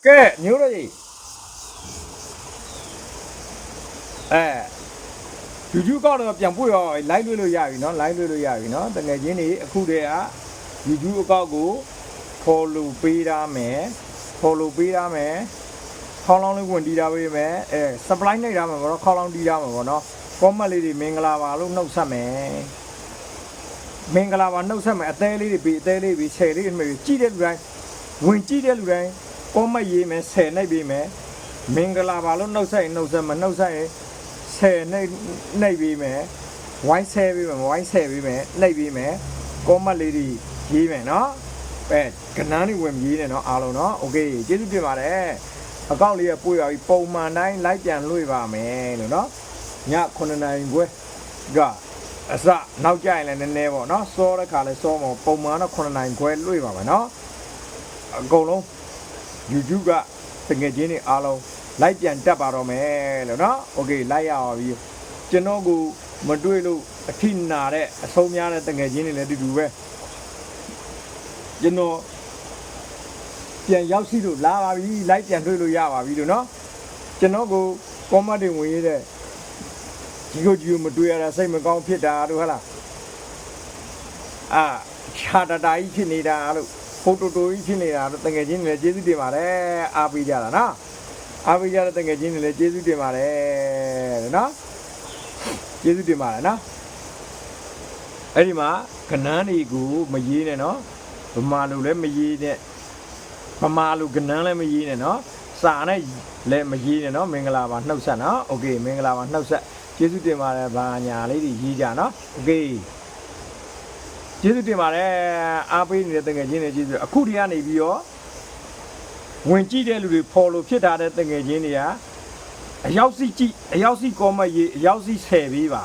cái nhớ là gì chú con được chẳng vui rồi lấy đuôi dài nó lấy đuôi dài nó từ ngày gì khu đề á chú con của follow pi ra mẹ không long lên quần đi ra với mẹ supply này ra mà nó không long đi ra mà nó có mà đi mình là vào lúc nấu sao mẹ mình là vào nấu sao mẹ tê đi bị xe đi mình chi đến rồi quên chi đến rồi có mà gì mẹ xe này bị mẹ mình là vào lúc nấu sao mà nấu sao xe này bị mẹ quái xe bị mẹ này bị mẹ có mà đi gì mẹ nó cái này quên gì này nó alo nó ok chứ cái mà đấy ở cao lìa bùi ở bầu mà này lấy tiền lui vào mẹ nữa đó nhá con này quên gà sao nấu chay này nè bỏ nó so đấy cả là so mà bầu mà nó con này quên lui vào mà nó câu luôn dù cả từng cái gì này alo lấy tiền trả vào rồi mẹ nữa đó ok lấy vào vì cho nó gu mà đuôi luôn thìn nào đấy sâu nhá này từng cái gì này là đi đủ về cho nó tiền giáo sư được lá vào đi lấy tiền đuôi luôn vào vì nó cho nó gu có mà đi ngồi đấy chỉ có chịu mà đuôi là xây mà con phía đá được hả cha đã đại chuyện này đã luôn photo tôi chuyện này đã từng cái gì này chế gì mà đấy bây giờ là nó bây giờ là từng cái gì này chế gì mà đấy nó chế gì mà đấy nó ấy đi mà cái này của mà gì này nó mà lúc đấy mà gì này mà lúc cái này mà gì này nó xa này lấy mà gì này nó mình là bạn nấu sẵn nó ok mình là bạn nấu sẵn chế gì mà bà nhà lấy gì ra nó ok chế gì mà đấy bây giờ từng cái gì này chế gì khu đi ăn này bây giờ when chiတဲ့လူတွေပေါ်လို့ဖြစ်တာတဲ့တငယ်ချင်းတွေကအရောက်စီကောမရေးအရောက်စီဆယ်ပေးပါ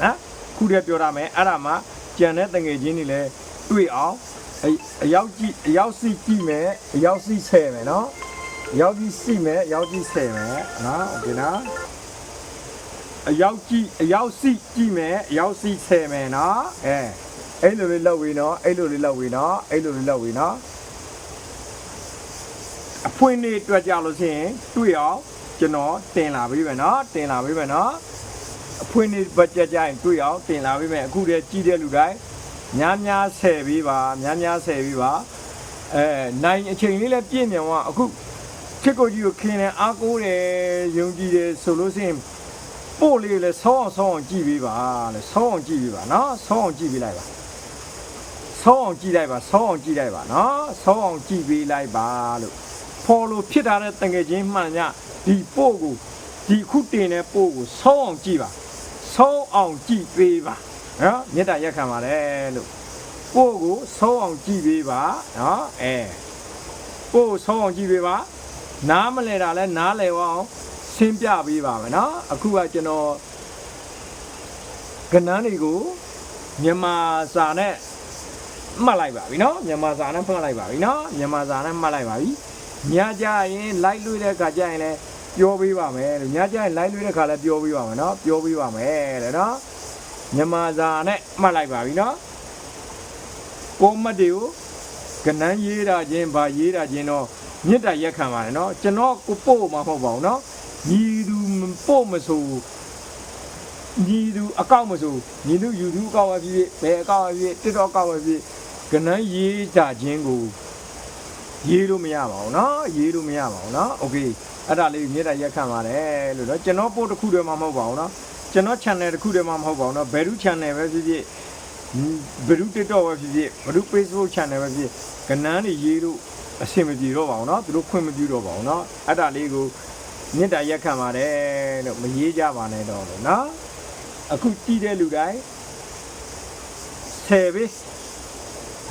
နော်ခုတည်းပြောရမယ်အဲ့ဒါမှကြံတဲ့တငယ်ချင်းတွေလည်းတွေ့အောင်အရောက်စီကြည့်မယ်အရောက်စီဆယ်မယ်နော်အရောက်စီစီမယ်အရောက်စီဆယ်မယ်နော်โอเคနော်အရောက်စီကြည့်မယ်အရောက်စီဆယ်မယ်နော်အဲ့လိုလေးလောက်ဝေးနော်အဲ့လိုလေးလောက်ဝေးနော်အဖွင့်နေတွေ့ကြလို့ရှိရင်တွေ့အောင်ကျွန်တော်တင်လာပေးမယ်နော်အဖွင့်နေဘတ်ကြကြရင်တွေ့အောင်တင်လာပေးမယ်အခုတည်းကြည့်တဲ့လူတိုင်းများဆယ်ပေးပါနိုင်အချိန်လေးလည်းပြည့်မြန်သွားအခုချစ်ကိုကြီးကိုခင်းတယ်အားကိုးတယ်ယုံကြည်တယ်ဆိုလို့ရှိရင်ပို့လေးလည်းဆောင်းအောင်ကြည့်ပေးပါနော်ဆောင်းအောင်ကြည့်ပေးလိုက်ပါနော်ဆောင်းအောင်ကြည့်ပေးလိုက်ပါလို့ပေါ်လို့ဖြစ်တာတဲ့တငယ်ချင်းမှန်ညဒီပို့ကိုဒီခုတင်တဲ့ပို့ကိုဆောင်းအောင်ကြည့်ပေးပါနော်မေတ္တာရက်ခံပါတယ်လို့ပို့ကိုဆောင်းအောင်ကြည့်ပေးပါနော်ပို့ကိုဆောင်းအောင်ကြည့်ပေးပါနားမလဲတာလဲနားလဲအောင်ရှင်းပြပေးပါမယ်နော်အခုကကျွန်တော်ကဏ္ဍတွေကိုမြန်မာစာနဲ့မှတ်လိုက်ပါပြီနော်မြန်မာစာနဲ့မှတ်လိုက်ပါပြီညကြရင်လိုက်လွှဲတဲ့ခါကျရင်လည်းပြောပေးပါမယ်လို့ညကြရင်လိုက်လွှဲတဲ့ခါလည်းပြောပေးပါမယ်နော်တဲ့နော်မြန်မာစာနဲ့မှတ်လိုက်ပါပြီနော်ကိုမတ်တွေကိုကဏ္ဍရေးတာချင်းဗာရေးတာချင်းတော့မေတ္တာရက်ခံပါတယ်နော်ကျွန်တော်ကိုပို့မှာမဟုတ်ပါဘူးနော်ညီသူပို့မဆိုညီသူအကောက်မဆိုညီသူ YouTube အကောက်ပဲဖြစ်ဘယ်အကောက်ပဲဖြစ် TikTok အကောက်ပဲဖြစ်ကဏ္ဍရေးတာချင်းကိုရေးလို့မရပါဘူးနော်โอเคအဲ့ဒါလေးမြေတားရက်ခံပါတယ်လို့တော့ကျွန်တော်ပို့တစ်ခုတည်းမှမဟုတ်ပါဘူးနော်ကျွန်တော် channel တစ်ခုတည်းမှမဟုတ်ပါဘူးနော်ဘယ်သူ channel ပဲဖြစ်ဖြစ်ဘယ်သူ TikTok ပဲဖြစ်ဖြစ်ဘယ်သူ Facebook channel ပဲဖြစ်ကဏ္ဍတွေရေးလို့အဆင်မပြေတော့ပါဘူးနော်သူတို့ခွင့်မပြုတော့ပါဘူးနော်အဲ့ဒါလေးကိုမြေတားရက်ခံပါတယ်လို့မရေးကြပါနဲ့တော့လို့နော်အခုကြည့်တဲ့လူတိုင်းဆယ်ပေး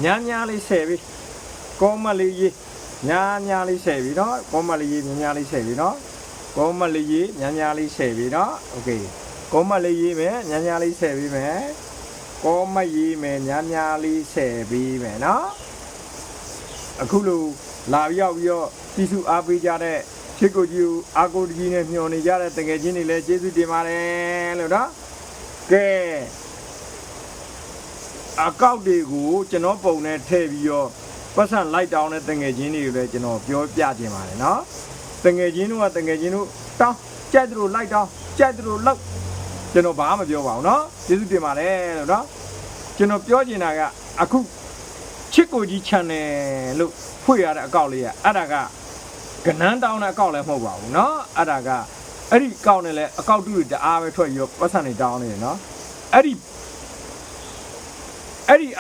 များလေးဆယ်ပေးကောမလေးရေးများလေးဆယ်ပြီနော်ကောမလေးရေးများလေးဆယ်ပြီနော်ကောမလေးရေးများလေးဆယ်ပြီနော်โอเคကောမလေးရေးမယ်များလေးဆယ်ပြီမယ်ကောမရေးမယ်များလေးဆယ်ပြီမယ်နော်အခုလိုလာရောက်ပြီးတော့တီစုအားပေးကြတဲ့ချစ်ကိုကြီးအားကိုကြီးနဲ့မျှော်နေကြတဲ့တကယ်ချင်းတွေလည်းကျေးဇူးတင်ပါတယ်လို့နော်ကဲအကောက်တွေကိုကျွန်တော်ပုံနဲ့ထည့်ပြီးတော့ ပတ်စံလိုက်တောင်းတဲ့တငယ်ချင်းတွေပဲကျွန်တော်ပြောပြခြင်းပါတယ်နော်တငယ်ချင်းတို့ကတငယ်ချင်းတို့တောင်းကြိုက်တယ်လို့လိုက်တောင်းကြိုက်တယ်လို့လောက်ကျွန်တော်ဘာမှမပြောပါဘူးနော်ကျေးဇူးတင်ပါတယ်လို့နော်ကျွန်တော်ပြောချင်တာကအခုချစ်ကိုကြီး channel လို့ဖွင့်ရတဲ့အကောင့်လေးကအဲ့ဒါကကနန်းတောင်းတဲ့အကောင့်လည်းမဟုတ်ပါဘူးနော်အဲ့ဒါကအဲ့ဒီအကောင့်နဲ့လည်းအကောင့်တူတအားပဲထွက်ရောပတ်စံနေတောင်းနေတယ်နော်အဲ့ဒ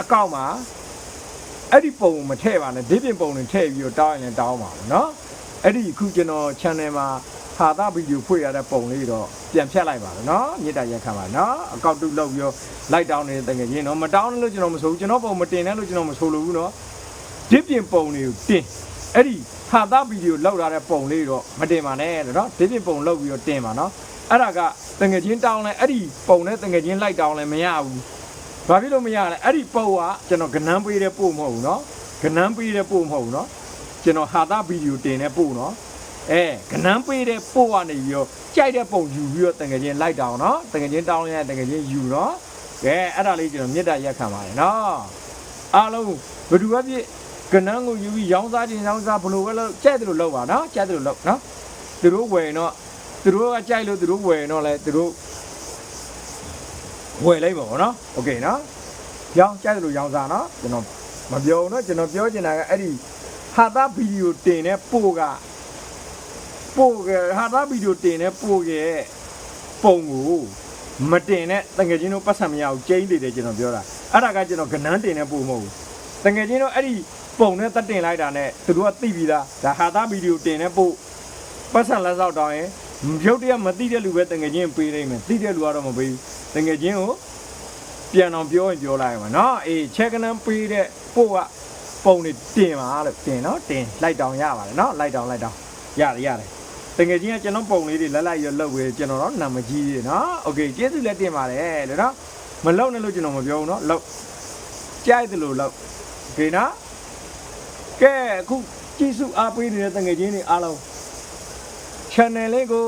ီအကောင့်မှာအဲ့ဒီပုံမထည့်ပါနဲ့ဒီပြင်ပုံတွေထည့်ပြီးတော့တောင်းရင်လည်းတောင်းပါဘူးเนาะအဲ့ဒီအခုကျွန်တော် channel မှာဟာတာဗီဒီယိုဖွင့်ရတဲ့ပုံလေးတော့ပြန်ဖြတ်လိုက်ပါတော့เนาะမြစ်တာရက်ခံပါเนาะအကောင့်တုလုပ်ပြီးတော့လိုက်တောင်းနေတဲ့တကယ်ချင်းเนาะမတောင်းလို့ကျွန်တော်မဆိုဘူးကျွန်တော်ပုံမတင်နဲ့လို့ကျွန်တော်မဆိုလို့ဘူးเนาะဒီပြင်ပုံတွေကိုတင်အဲ့ဒီဟာတာဗီဒီယိုလောက်လာတဲ့ပုံလေးတော့မတင်ပါနဲ့เนาะဒီပြင်ပုံလောက်ပြီးတော့တင်ပါเนาะအဲ့ဒါကတကယ်ချင်းတောင်းလဲအဲ့ဒီပုံနဲ့တကယ်ချင်းလိုက်တောင်းလဲမရဘူးဘာဖြစ်လို့မရလဲအဲ့ဒီပုံကကျွန်တော်ကနန်းပေးတဲ့ပို့မဟုတ်ဘူးเนาะကနန်းပေးတဲ့ပို့မဟုတ်ဘူးเนาะကျွန်တော်ဟာတာဗီဒီယိုတင်တဲ့ပို့เนาะကနန်းပေးတဲ့ပို့ကနေပြီးတော့ကြိုက်တဲ့ပုံယူပြီးတော့တကယ်ချင်းလိုက်တောင်းเนาะတကယ်ချင်းတောင်းရင်တကယ်ချင်းယူเนาะကဲအဲ့ဒါလေးကျွန်တော်မြစ်တာရက်ခံပါတယ်เนาะအားလုံးဘယ်သူပဲဖြစ်ကနန်းကိုယူပြီးရောင်းစားခြင်းရောင်းစားဘလို့ပဲလို့ကြိုက်တယ်လို့လုပ်ပါเนาะကြိုက်တယ်လို့လုပ်เนาะသူတို့ဝယ်တော့သူတို့ကကြိုက်လို့သူတို့ဝယ်တော့လဲသူတို့ဝယ်လိုက်ပါဘောနော်โอเคနော်ရောင်းကြိုက်တယ်လို့ရောင်းစားနော်ကျွန်တော်မပြောဘူးနော်ကျွန်တော်ပြောချင်တာကအဲ့ဒီဟာတာဗီဒီယိုတင်တဲ့ပို့ကဟာတာဗီဒီယိုတင်တဲ့ပို့ရဲ့ပုံကိုမတင်တဲ့တကယ်ချင်းတို့ပတ်စံမရဘူးကျင်းနေတယ်ကျွန်တော်ပြောတာအဲ့ဒါကကျွန်တော်ကနန်းတင်တဲ့ပို့မဟုတ်ဘူးတကယ်ချင်းတို့အဲ့ဒီပုံနဲ့တက်တင်လိုက်တာနဲ့သူတို့ကသိပြီလားဒါဟာတာဗီဒီယိုတင်တဲ့ပို့ပတ်စံလက်စောက်တောင်းရင်ရုပ်တရက်မသိတဲ့လူပဲတကယ်ချင်းပေးနိုင်မယ်သိတဲ့လူကတော့မပေးဘူးတကယ်ချင်းကိုပြန်အောင်ပြောရင်ပြောလိုက်မှာနော်အေးချက်ကနန်းပေးတဲ့ပို့ကပုံနေတင်ပါလို့တင်နော်တင်လိုက်တောင်ရပါတယ်နော်လိုက်တောင်ရတယ်တကယ်ချင်းကကျွန်တော်ပုံလေးတွေလက်ရလောက်ပဲကျွန်တော်တော့နာမကြီးသေးနော်โอเคကျေးဇူးလည်းတင်ပါတယ်လို့နော်မလောက်နဲ့လို့ကျွန်တော်မပြောဘူးနော်လောက်ကြိုက်တယ်လို့လောက်โอเคနော်ကဲအခုကြည့်စုအားပေးနေတဲ့တကယ်ချင်းတွေအားလုံး channel လေးကို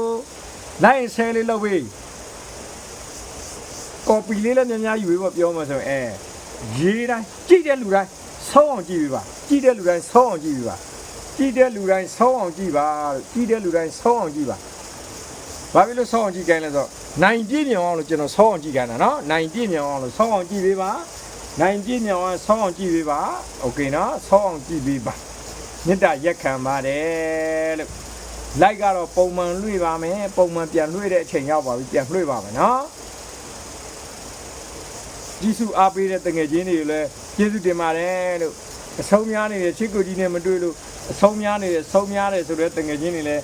like share လေးလုပ်ပေး copy လေးလည်းများများယူပြီးတော့ပြောမှာဆိုရင်ရေးတိုင်းကြည့်တဲ့လူတိုင်းဆုံးအောင်ကြည့်ပေးပါကြည့်တဲ့လူတိုင်းဆုံးအောင်ကြည့်ပေးပါကြည့်တဲ့လူတိုင်းဆုံးအောင်ကြည့်ပါကြည့်တဲ့လူတိုင်းဆုံးအောင်ကြည့်ပါဘာဖြစ်လို့ဆုံးအောင်ကြည့်ခိုင်းလဲဆိုတော့နိုင်ပြည့်မြောင်အောင်လို့ကျွန်တော်ဆုံးအောင်ကြည့်ခိုင်းတာနော်နိုင်ပြည့်မြောင်အောင်လို့ဆုံးအောင်ကြည့်ပေးပါနိုင်ပြည့်မြောင်အောင်ဆုံးအောင်ကြည့်ပေးပါโอเคနော်ဆုံးအောင်ကြည့်ပေးပါမေတ္တာရက်ခံပါတယ်လို့like ကတော့ပုံမှန်လွှင့်ပါမယ်ပုံမှန်ပြန်လွှင့်တဲ့အချိန်ရောက်ပါပြီပြန်လွှင့်ပါမယ်နော်ဂျီစုအားပေးတဲ့တငယ်ချင်းတွေလည်းကျေးဇူးတင်ပါတယ်လို့အဆုံးများနေတဲ့ချစ်ကိုကြီးနဲ့မတွေ့လို့အဆုံးများနေတယ်ဆုံးများတယ်ဆိုတော့တငယ်ချင်းတွေလည်း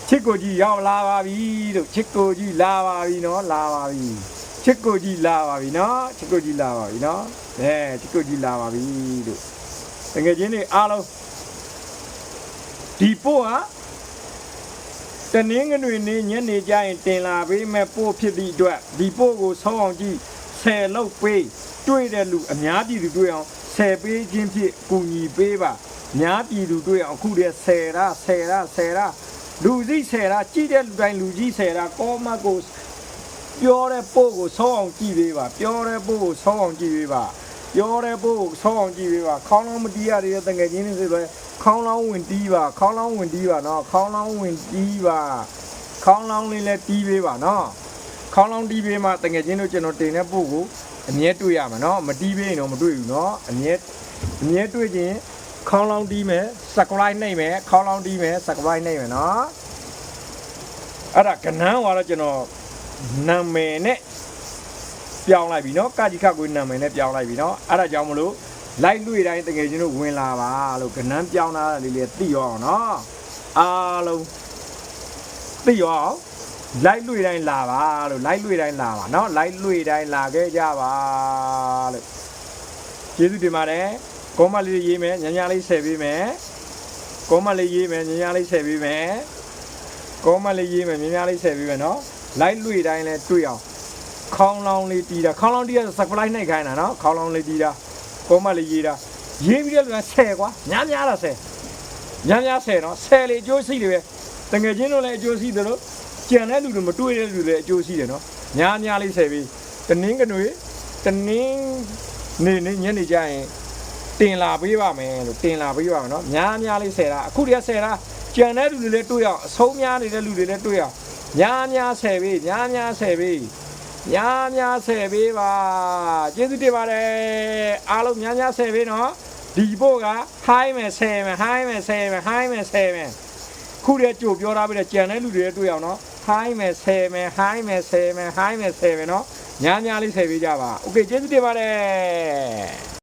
ချစ်ကိုကြီးရောက်လာပါပြီလို့ချစ်ကိုကြီးလာပါပြီနော်လာပါပြီချစ်ကိုကြီးလာပါပြီနော်ချစ်ကိုကြီးလာပါပြီနော်ချစ်ကိုကြီးလာပါပြီလို့တငယ်ချင်းတွေအားလုံးဒီပို့ဟာတနင်္ဂနွေနေ့ညနေကျရင်တင်လာပေးမဲ့ပို့ဖြစ်သည့်အတွက်ဒီပို့ကိုဆုံးအောင်ကြည့်10လောက်ပေးတွေ့တဲ့လူအများပြည်သူတွေ့အောင်10ပေးခြင်းဖြင့်ကူညီပေးပါများပြည်သူတွေ့အောင်အခုတည်း10ရာလူကြီး10ရာကြည့်တဲ့လူတိုင်းလူကြီး10ရာကောမတ်ကိုပြောတဲ့ပို့ကိုဆုံးအောင်ကြည့်ပေးပါပြောတဲ့ပို့ကိုဆုံးအောင်ကြည့်ပေးပါပြောတဲ့ပို့ကိုဆုံးအောင်ကြည့်ပေးပါခေါင်းလုံးမတီးရတဲ့တကယ်ချင်းတွေဆိုတော့ခေါင်းလောင်းဝင်တီးပါခေါင်းလောင်းဝင်တီးပါနော်ခေါင်းလောင်းဝင်တီးပါခေါင်းလောင်းလေးလည်းတီးပေးပါနော်ခေါင်းလောင်းတီးပေးမှတကယ်ချင်းတို့ကျွန်တော်တင်တဲ့ပို့ကိုအမြဲတွေ့ရမှာနော်မတီးပေးရင်တော့မတွေ့ဘူးနော်အမြဲတွေ့ခြင်းခေါင်းလောင်းတီးမယ် subscribe နှိပ်မယ်ခေါင်းလောင်းတီးမယ် subscribe နှိပ်မယ်နော်အဲ့ဒါကနန်းကတော့ကျွန်တော်နာမည်နဲ့ပြောင်းလိုက်ပြီနော်ကာကြီးခကိုနာမည်နဲ့ပြောင်းလိုက်ပြီနော်အဲ့ဒါကြောင့်မလို့လိုက်လွှင့်တိုင်းတကယ်ချင်းတို့ဝင်လာပါလို့ကနန်းပြောင်းလာတာလေးလေးသိရောအောင်နော်အားလုံးသိရောအောင်လိုက်လွှင့်တိုင်းလာပါလို့လိုက်လွှင့်တိုင်းလာပါနော်လိုက်လွှင့်တိုင်းလာခဲ့ကြပါလို့ကျေးဇူးတင်ပါတယ်ကောမလေးရေးမယ်ညညလေးဆက်ပေးမယ်ကောမလေးရေးမယ်ညညလေးဆက်ပေးမယ်ကောမလေးရေးမယ်ညညလေးဆက်ပေးမယ်နော်လိုက်လွှင့်တိုင်းလဲတွေ့အောင်ခေါင်းလောင်းလေးတီးတာခေါင်းလောင်းတီးတာ supply နှိပ်ခိုင်းတာနော်ခေါင်းလောင်းလေးတီးတာကောမလေးရေးတာရေးပြီးတဲ့လူက10ကွာများတာ10နော်10လေအကျိုးရှိတယ်ပဲတကယ်ချင်းတို့လည်းအကျိုးရှိတယ်လို့ကြံတဲ့လူတွေမတွေ့တဲ့လူတွေအကျိုးရှိတယ်နော်များလေး10ပြီးတနင်္ဂနွေညနေကျရင် တင်လာပေးပါမယ်လို့တင်လာပေးပါမယ်နော်များများလေးဆယ်တာအခုတည်းကဆယ်တာကြံတဲ့လူတွေလည်းတွေ့အောင်အဆုံးများနေတဲ့လူတွေလည်းတွေ့အောင်များများဆယ်ပေးများများဆယ်ပေးများများဆယ်ပေးပါကျေးဇူးတင်ပါတယ်အားလုံးများများဆယ်ပေးနော်ဒီဖို့က high မယ်ဆယ်မယ် high မယ်ဆယ်မယ် high မယ်ဆယ်မယ်ခုတည်းကြိုပြောထားပြီးတော့ကြံတဲ့လူတွေလည်းတွေ့အောင်နော် high မယ်ဆယ်မယ် high မယ်ဆယ်မယ် high မယ်ဆယ်မယ်နော်များများလေးဆယ်ပေးကြပါโอเคကျေးဇူးတင်ပါတယ်